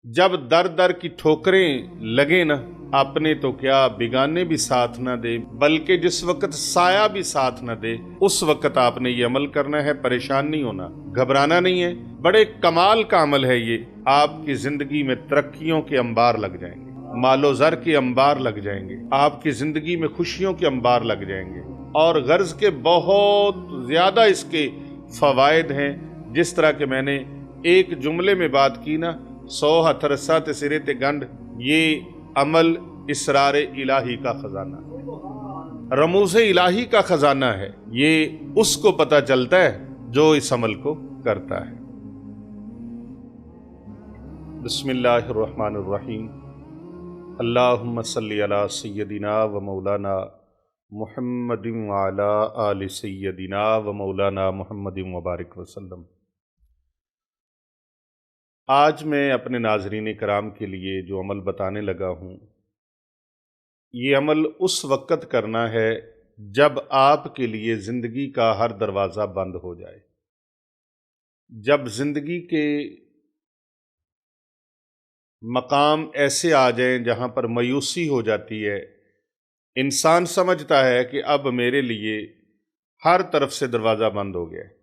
जब दर दर की ठोकरें लगे न, अपने तो क्या बिगाने भी साथ न दे, बल्कि जिस वक्त साया भी साथ न दे उस वक्त आपने ये अमल करना है। परेशान नहीं होना, घबराना नहीं है। बड़े कमाल का अमल है ये। आपकी जिंदगी में तरक्कियों के अंबार लग जाएंगे, मालो ज़र के अंबार लग जाएंगे, आपकी जिंदगी में खुशियों के अंबार लग जाएंगे। और गर्ज के बहुत ज्यादा इसके फवायद हैं। जिस तरह के मैंने एक जुमले में बात की ना, 100 हथरसा ते सिरे ते गंढ, ये अमल इसरार इलाही का खजाना, रमूज इलाही का खजाना है। ये उसको पता चलता है जो इस अमल को करता है। बिस्मिल्लाहिर्रहमानिर्रहीम। अल्लाहुम्मा सल्ली अला सय्यदिना व मौलाना मुहम्मदिन व अला आलि सय्यदिना व मौलाना मुहम्मदिन व बारिक वसल्लम। आज मैं अपने नाज़रीन कराम के लिए जो अमल बताने लगा हूँ, ये अमल उस वक़्त करना है जब आपके लिए ज़िंदगी का हर दरवाज़ा बंद हो जाए, जब ज़िंदगी के मकाम ऐसे आ जाएं जहाँ पर मायूसी हो जाती है। इंसान समझता है कि अब मेरे लिए हर तरफ से दरवाज़ा बंद हो गया है।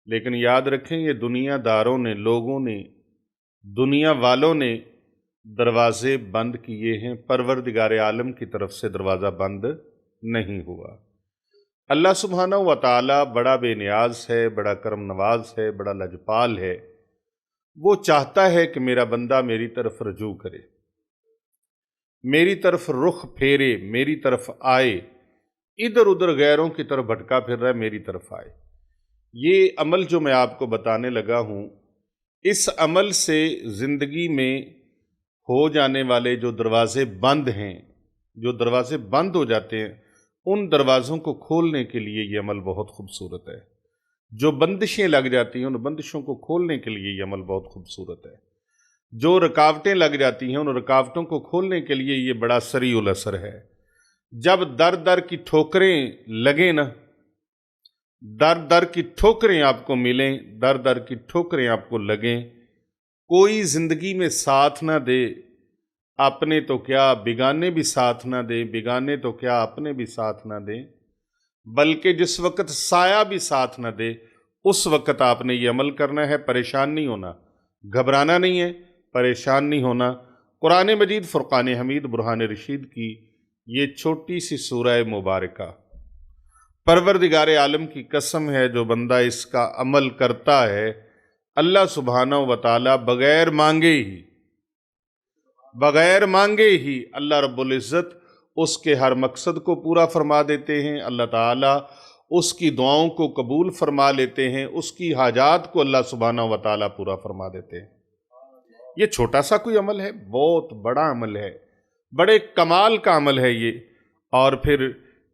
लेकिन याद रखें, ये दुनियादारों ने, लोगों ने, दुनिया वालों ने दरवाजे बंद किए हैं, परवरदिगार आलम की तरफ से दरवाज़ा बंद नहीं हुआ। अल्लाह सुब्हानहू व तआला बड़ा बेनियाज है, बड़ा करम नवाज है, बड़ा लजपाल है। वो चाहता है कि मेरा बंदा मेरी तरफ रजू करे, मेरी तरफ रुख फेरे, मेरी तरफ आए। इधर उधर गैरों की तरफ भटका फिर रहा है, मेरी तरफ आए। ये अमल जो मैं आपको बताने लगा हूँ, इस अमल से ज़िंदगी में हो जाने वाले जो दरवाज़े बंद हैं, जो दरवाज़े बंद हो जाते हैं, उन दरवाज़ों को खोलने के लिए ये अमल बहुत खूबसूरत है। जो बंदिशें लग जाती हैं, उन बंदिशों को खोलने के लिए ये अमल बहुत खूबसूरत है। जो रुकावटें लग जाती हैं, उन रुकावटों को खोलने के लिए ये बड़ा सरीउल असर है। जब दर दर की ठोकरें लगें ना, दर दर की ठोकरें आपको मिलें, दर दर की ठोकरें आपको लगें, कोई ज़िंदगी में साथ ना दे, अपने तो क्या बिगाने भी साथ ना दे, बिगाने तो क्या अपने भी साथ ना दें, बल्कि जिस वक्त साया भी साथ ना दे उस वक्त आपने ये अमल करना है। परेशान नहीं होना, घबराना नहीं है, परेशान नहीं होना। कुरान मजीद फुरकान हमीद बुरहान रशीद की ये छोटी सी सूरह मुबारका, परवरदिगार आलम की कसम है, जो बंदा इसका अमल करता है, अल्लाह सुब्हानहू व तआला बगैर मांगे ही अल्लाह रब्बुल इज़्ज़त उसके हर मकसद को पूरा फरमा देते हैं। अल्लाह ताला उसकी दुआओं को कबूल फरमा लेते हैं, उसकी हाजात को अल्लाह सुब्हानहू व तआला पूरा फरमा देते हैं। ये छोटा सा कोई अमल है, बहुत बड़ा अमल है, बड़े कमाल का अमल है ये। और फिर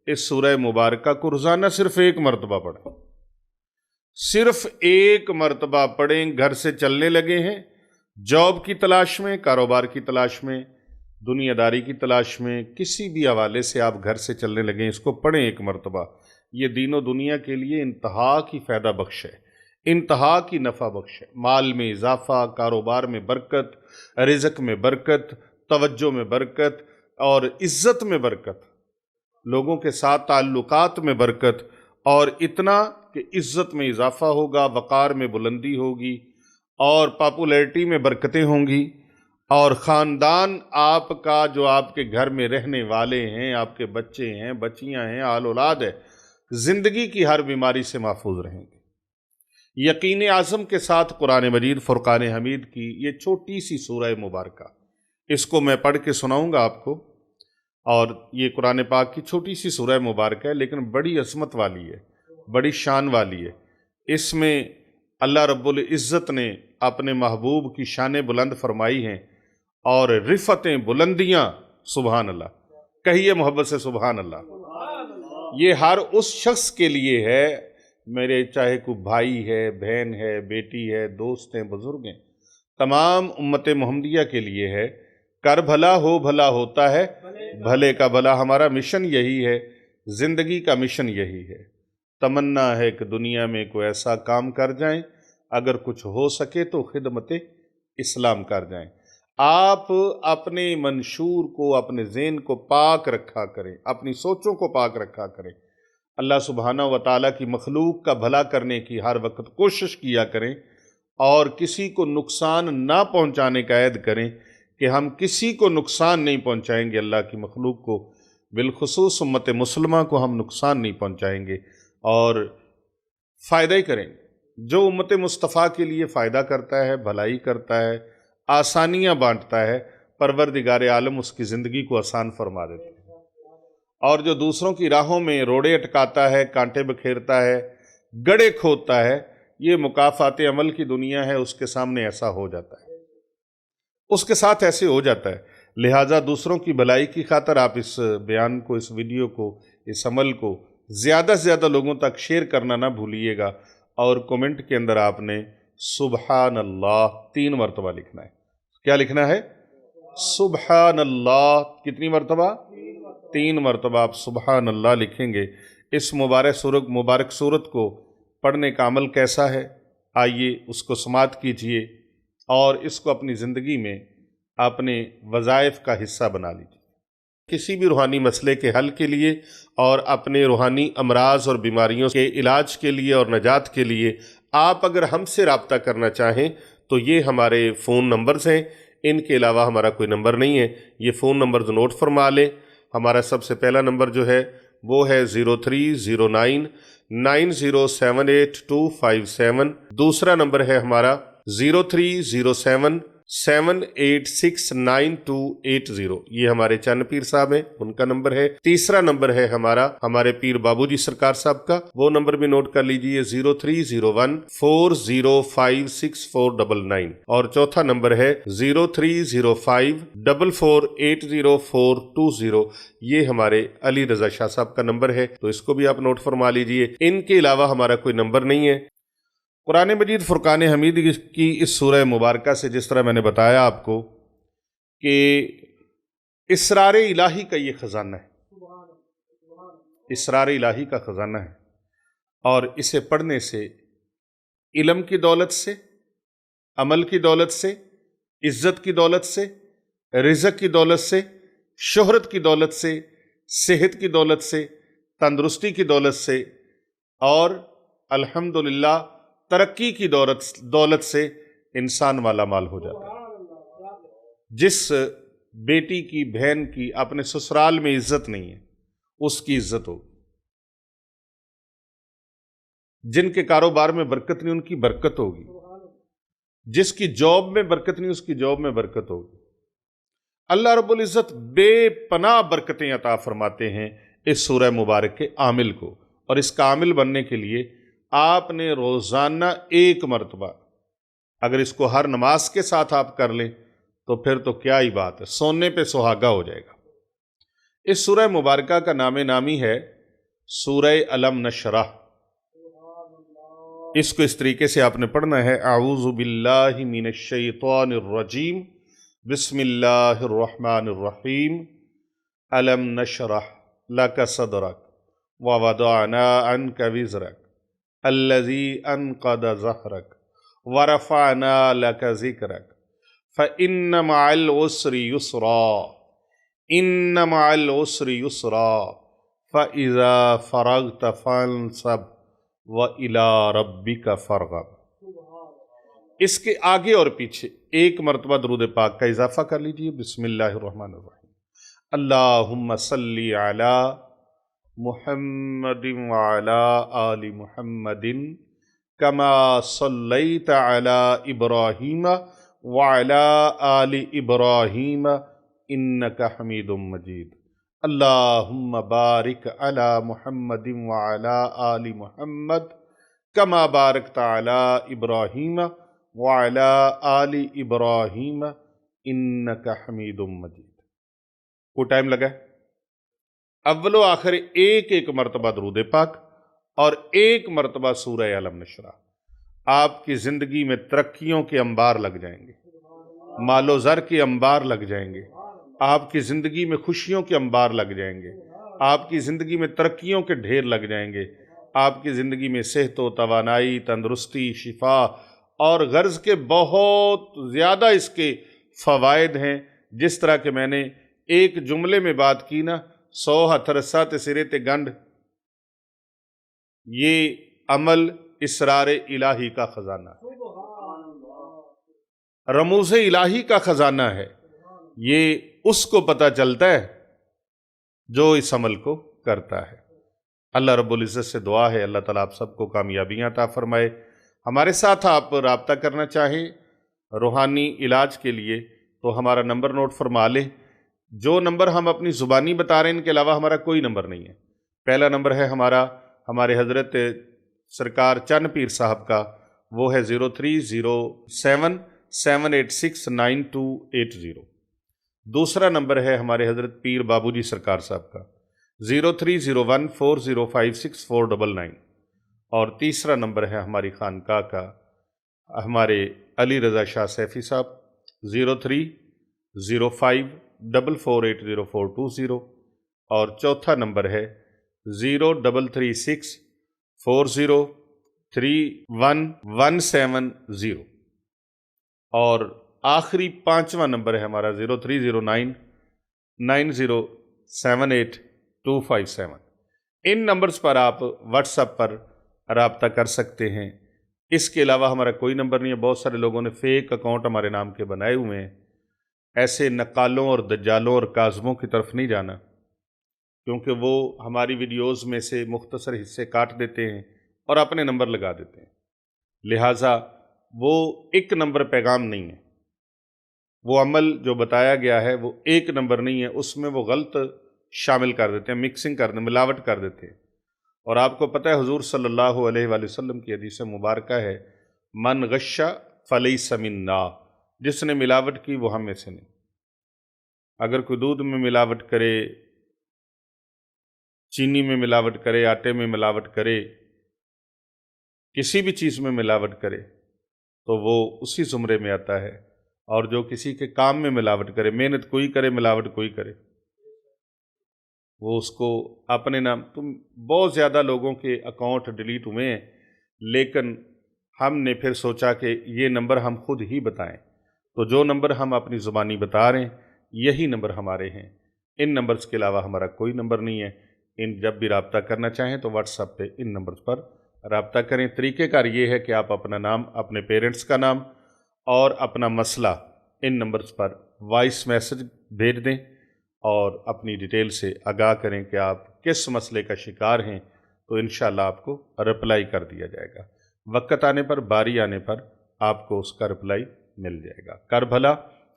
इस सूरह मुबारका को रोज़ाना सिर्फ एक मरतबा पढ़ें, सिर्फ एक मरतबा पढ़ें। घर से चलने लगे हैं, जॉब की तलाश में, कारोबार की तलाश में, दुनियादारी की तलाश में, किसी भी हवाले से आप घर से चलने लगे, इसको पढ़ें एक मरतबा। ये दीनों दुनिया के लिए इंतहा की फ़ायदा बख्श है, इंतहा की नफ़ा बख्श है। माल में इजाफ़ा, कारोबार में बरकत, रिज़्क़ में बरकत, तवज्जो में बरकत और इज़्ज़त में बरकत, लोगों के साथ ताल्लुकात में बरकत। और इतना कि इज़्ज़त में इजाफ़ा होगा, वक़ार में बुलंदी होगी और पॉपुलैरिटी में बरकतें होंगी। और ख़ानदान आपका, जो आपके घर में रहने वाले हैं, आपके बच्चे हैं, बच्चियां हैं, आल औलाद है, ज़िंदगी की हर बीमारी से महफूज रहेंगे। यकीन आज़म के साथ कुरान मजीद फुरकान हमीद की ये छोटी सी सूरह मुबारका, इसको मैं पढ़ के सुनाऊंगा आपको। और ये कुरान पाक की छोटी सी सूरह मुबारक है, लेकिन बड़ी अज़मत वाली है, बड़ी शान वाली है। इसमें अल्लाह रब्बुल इज़्ज़त ने अपने महबूब की शान बुलंद फरमाई हैं और रिफ़तें, बुलंदियाँ, सुबहान अल्लाह, कहिए मोहब्बत से सुबहान अल्लाह। ये हर उस शख्स के लिए है, मेरे चाहे कोई भाई है, बहन है, बेटी है, दोस्त हैं, बुज़ुर्ग हैं, तमाम उम्मत मुहम्मदिया के लिए है। कर भला हो भला होता है, भले का भला। हमारा मिशन यही है, ज़िंदगी का मिशन यही है। तमन्ना है कि दुनिया में कोई ऐसा काम कर जाएं, अगर कुछ हो सके तो खिदमत इस्लाम कर जाएं। آپ اپنے منشور کو، اپنے ذہن کو پاک رکھا کریں، اپنی سوچوں کو پاک رکھا کریں، اللہ سبحانہ و تعالیٰ کی مخلوق کا بھلا کرنے کی ہر وقت کوشش کیا کریں، اور کسی کو نقصان نہ پہنچانے کا عہد کریں کہ ہم کسی کو نقصان نہیں پہنچائیں گے، اللہ کی مخلوق کو بالخصوص امت مسلمہ کو ہم نقصان نہیں پہنچائیں گے اور فائدہ ہی کریں گے۔ جو امت مصطفیٰ کے لیے فائدہ کرتا ہے، بھلائی کرتا ہے، آسانیاں بانٹتا ہے، پروردگار عالم اس کی زندگی کو آسان فرما دیتا ہے، اور جو دوسروں کی راہوں میں روڑے اٹکاتا ہے، کانٹے بکھیرتا ہے، گڑھے کھودتا ہے، یہ مکافات عمل کی دنیا ہے، اس کے سامنے ایسا ہو جاتا ہے، اس کے ساتھ ایسے ہو جاتا ہے۔ لہٰذا دوسروں کی بھلائی کی خاطر آپ اس بیان کو، اس ویڈیو کو، اس عمل کو زیادہ سے زیادہ لوگوں تک شیئر کرنا نہ بھولیے گا، اور کومنٹ کے اندر آپ نے سبحان اللہ 3 مرتبہ لکھنا ہے۔ کیا لکھنا ہے؟ سبحان اللہ۔ کتنی مرتبہ؟ 3 مرتبہ آپ سبحان اللہ لکھیں گے۔ اس مبارک سورت کو پڑھنے کا عمل کیسا ہے؟ آئیے اس کو سماعت کیجئے اور اس کو اپنی زندگی میں اپنے وظائف کا حصہ بنا لیجئے۔ کسی بھی روحانی مسئلے کے حل کے لیے اور اپنے روحانی امراض اور بیماریوں کے علاج کے لیے اور نجات کے لیے آپ اگر ہم سے رابطہ کرنا چاہیں تو یہ ہمارے فون نمبرز ہیں، ان کے علاوہ ہمارا کوئی نمبر نہیں ہے۔ یہ فون نمبرز نوٹ فرما لیں۔ ہمارا سب سے پہلا نمبر جو ہے وہ ہے 0309 9078 دوسرا نمبر ہے ہمارا 0307 7869280، یہ ہمارے چند پیر صاحب ہیں، ان کا نمبر ہے۔ تیسرا نمبر ہے ہمارے پیر بابو جی سرکار صاحب کا، وہ نمبر بھی نوٹ کر لیجئے 0301 405649، اور چوتھا نمبر ہے 0305 4480 یہ ہمارے علی رضا شاہ صاحب کا نمبر ہے، تو اس کو بھی آپ نوٹ فرما لیجئے۔ ان کے علاوہ ہمارا کوئی نمبر نہیں ہے۔ قرآن مجید فرقان حمید کی اس سورہ مبارکہ سے جس طرح میں نے بتایا آپ کو کہ اسرار الہی کا یہ خزانہ ہے، اسرار الہی کا خزانہ ہے، اور اسے پڑھنے سے علم کی دولت سے، عمل کی دولت سے، عزت کی دولت سے، رزق کی دولت سے، شہرت کی دولت سے، صحت کی دولت سے، تندرستی کی دولت سے، اور الحمدللہ ترقی کی دولت سے انسان مالا مال ہو جاتا ہے۔ جس بیٹی کی، بہن کی اپنے سسرال میں عزت نہیں ہے، اس کی عزت ہوگی۔ جن کے کاروبار میں برکت نہیں، ان کی برکت ہوگی۔ جس کی جاب میں برکت نہیں، اس کی جاب میں برکت ہوگی۔ اللہ رب العزت بے پناہ برکتیں عطا فرماتے ہیں اس سورہ مبارک کے عامل کو، اور اس کا عامل بننے کے لیے آپ نے روزانہ 1 مرتبہ، اگر اس کو ہر نماز کے ساتھ آپ کر لیں تو پھر تو کیا ہی بات ہے، سونے پہ سہاگا ہو جائے گا۔ اس سورہ مبارکہ کا نام نامی ہے سورہ علم نشرح۔ اس کو اس طریقے سے آپ نے پڑھنا ہے: اعوذ باللہ من الشیطان الرجیم، بسم اللہ الرحمن الرحیم، علم نشرح لک صدرک ووضعنا عنک وزرک الذی انقض ظہرک ورفعنا لک ذکرک فإن مع العسر یسرا ان مع العسر یسرا فإذا فرغت فانصب وإلی ربک فارغب۔ اس کے آگے اور پیچھے 1 مرتبہ درود پاک کا اضافہ کر لیجئے۔ بسم اللہ الرحمن الرحیم، اللہم صلی علی محمد وعلی آل محمد کما صلیت علی ابراہیم وعلی آل ابراہیم انک حمید مجید، اللہم بارک علی محمد وعلی آل محمد کما بارکت علی ابراہیم وعلی آل ابراہیم انک حمید مجید۔ کو ٹائم لگا ہے؟ اول و آخر 1 مرتبہ درود پاک اور 1 مرتبہ سورہ علم نشرح، آپ کی زندگی میں ترقیوں کے انبار لگ جائیں گے، مال و زر کے انبار لگ جائیں گے، آپ کی زندگی میں خوشیوں کے انبار لگ جائیں گے، آپ کی زندگی میں ترقیوں کے ڈھیر لگ جائیں گے، آپ کی زندگی میں صحت و توانائی، تندرستی، شفا اور غرض کے بہت زیادہ اس کے फ़वाइद हैं। जिस तरह के मैंने एक जुमले में बात की ना, 100 हथ रस्सा ते सिरे ते गंढ, ये अमल इसरार इलाही का ख़जाना है, रमूज़ इलाही का ख़जाना है। ये उसको पता चलता है जो इस अमल को करता है। अल्लाह रब्बुल इज़्ज़त से दुआ है अल्लाह ताला आप सबको कामयाबियाँ अता फरमाए। हमारे साथ आप राब्ता करना चाहें रूहानी इलाज के लिए तो हमारा नंबर नोट फरमा लें। जो नंबर हम अपनी ज़ुबानी बता रहे हैं इनके अलावा हमारा कोई नंबर नहीं है। पहला नंबर है हमारे हज़रत सरकार चन्न पीर साहब का, वो है 0307-786-9280। दूसरा नंबर है हमारे हज़रत पीर बाबूजी सरकार साहब का 0301405649। और तीसरा नंबर है हमारी खानका का हमारे अली रज़ा शाह सैफ़ी साहब 0305448040। और चौथा नंबर है 0336403117। और आखिरी पांचवा नंबर है हमारा 03099078 इन नंबर्स पर आप व्हाट्सएप पर राब्ता कर सकते हैं। इसके अलावा हमारा कोई नंबर नहीं है। बहुत सारे लोगों ने फेक अकाउंट हमारे नाम के बनाए हुए हैं। ऐसे नकालों और दज्जालों और काज़मों की तरफ नहीं जाना, क्योंकि वो हमारी वीडियोज़ में से मुख्तसर हिस्से काट देते हैं और अपने नंबर लगा देते हैं। लिहाजा वो एक नंबर पैगाम नहीं है, वो अमल जो बताया गया है वो एक नंबर नहीं है, उसमें वो गलत शामिल कर देते हैं, मिक्सिंग कर देते, मिलावट कर देते हैं। और आपको पता है हुजूर सल्लल्लाहु अलैहि वसल्लम की हदीस मुबारक है, मन गश्शा फलैसा मिन्ना, जिसने मिलावट की वो हम में से नहीं। अगर कोई दूध में मिलावट करे, चीनी में मिलावट करे, आटे में मिलावट करे, किसी भी चीज़ में मिलावट करे तो वो उसी ज़ुमरे में आता है। और जो किसी के काम में मिलावट करे, मेहनत कोई करे मिलावट कोई करे, वो उसको अपने नाम। तुम बहुत ज़्यादा लोगों के अकाउंट डिलीट हुए हैं, लेकिन हमने फिर सोचा कि ये नंबर हम खुद ही बताएं। तो जो नंबर हम अपनी ज़ुबानी बता रहे हैं यही नंबर हमारे हैं। इन नंबर्स के अलावा हमारा कोई नंबर नहीं है। इन जब भी रब्ता करना चाहें तो व्हाट्सएप पे इन नंबर्स पर रब्ता करें। तरीक़ेकार ये है कि आप अपना नाम, अपने पेरेंट्स का नाम और अपना मसला इन नंबर्स पर वॉइस मैसेज भेज दें और अपनी डिटेल से आगाह करें कि आप किस मसले का शिकार हैं, तो इंशाअल्लाह आपको रिप्लाई कर दिया जाएगा। वक्त आने पर, बारी आने पर आपको उसका रिप्लाई मिल जाएगा। कर भला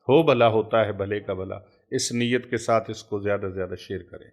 हो भला होता है भले का भला, इस नीयत के साथ इसको ज़्यादा से ज़्यादा शेयर करें।